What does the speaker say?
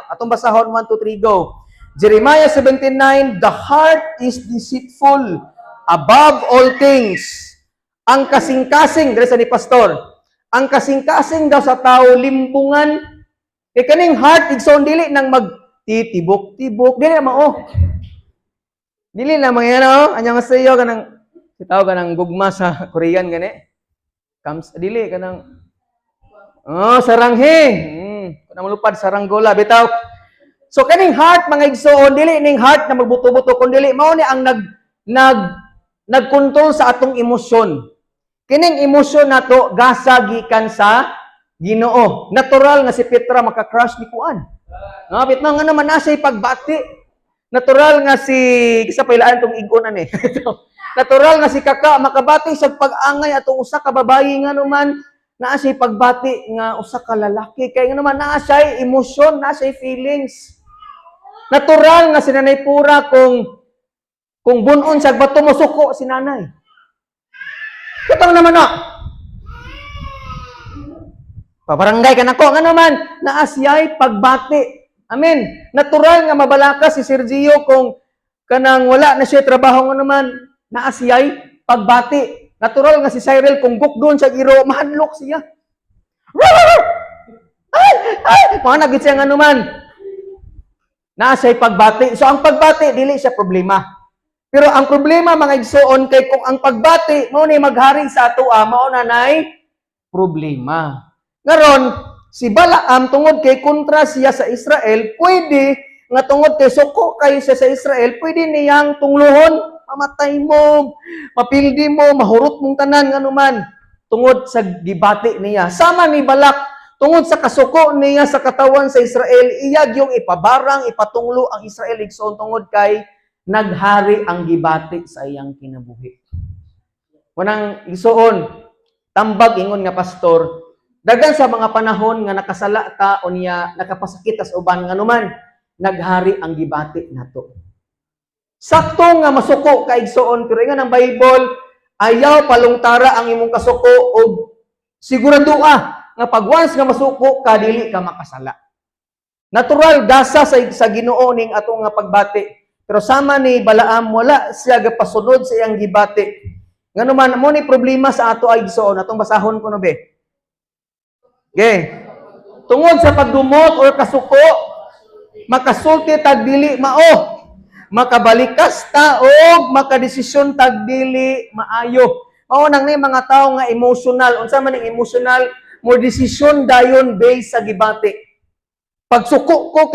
Atong basahon 1 2 3 go. Jeremiah 17:9, the heart is deceitful above all things. Ang kasing-kasing, dere sa ni pastor, ang kasing-kasing daw sa tao limbungan. Kay kaning heart igsoon dili nang magtitibok-tibok, dili na mao. Dili na mga ano, anyang sayo kanang sitaw kanang gugma sa Korean gani. Comes dili kanang saranghe. Kanang malupad saranggola bitaw. So kaning heart mga igsoon dili ning heart na magbuto-buto kun dili mao ni ang nagkontrol sa atong emosyon. Kining emosyon nato gasa gikan sa Ginoo. Natural nga si Petra maka-crush ni kuan. Ngapit na nga naman na siya pagbati. Natural nga si kisa pailaan tong igon ani. Natural nga si Kaka makabati sa pag-angay atong usa ka babayi nga naman naa siya pagbati nga usa ka lalaki kay nga naman naa siya emosyon, naa siya feelings. Natural nga si Nanay Pura kung bunon siya bato mo suko si nanay. Katong naman na. Pabarangay ka nako nga naman naa siya pagbati. Amen. Natural nga mabalaka si Sergio kung kanang wala na siya trabaho nga naman naa siya pagbati. Natural nga si Cyril kung gukdon siya giro mahanlok siya. Ay, mga nagit siya nga naman. Naa siya pagbati. So ang pagbati dili siya problema. Pero ang problema mga igsoon kay kung ang pagbati mao ni maghari sa ato mao na nay problema. Ngaron si Balaam tungod kay kontra siya sa Israel, pwede nga tungod kay suko kayo siya sa Israel, pwede niyang tunglohon, mamatay mo, mapildi mo, mahurot mong tanan nga naman tungod sa gibati niya. Sama ni Balak tungod sa kasuko niya sa katawan sa Israel, iyag yung ipabarang, ipatunglo ang Israel igsoon tungod kay naghari ang gibati sa iyang kinabuhi. Munang igsoon, tambag ingon nga pastor, dagan sa mga panahon nga nakasala ka o niya nakapasakit as uban nga naman naghari ang gibati nato. Sakto nga masuko ka igsoon pero nga ang Bible ayaw palungtara ang imong kasuko og sigurado nga pag once nga masuko ka dili ka makasala. Natural gasa sa Ginoo ning ato nga pagbati. Pero sama ni Balaam wala siya gapasunod sa iyang gibati. Nganuman mo ni problema sa ato ay igsoon atong basahon ko no be. Okay. Tungod sa pagdumot o kasuko, makasulti tag dili mao. Makabalikas ta og makadesisyon tag dili maayo. Mao nang ni mga tawo nga emotional. Unsa man ang emotional, mo desisyon dayon based sa gibati. Pagsuko ko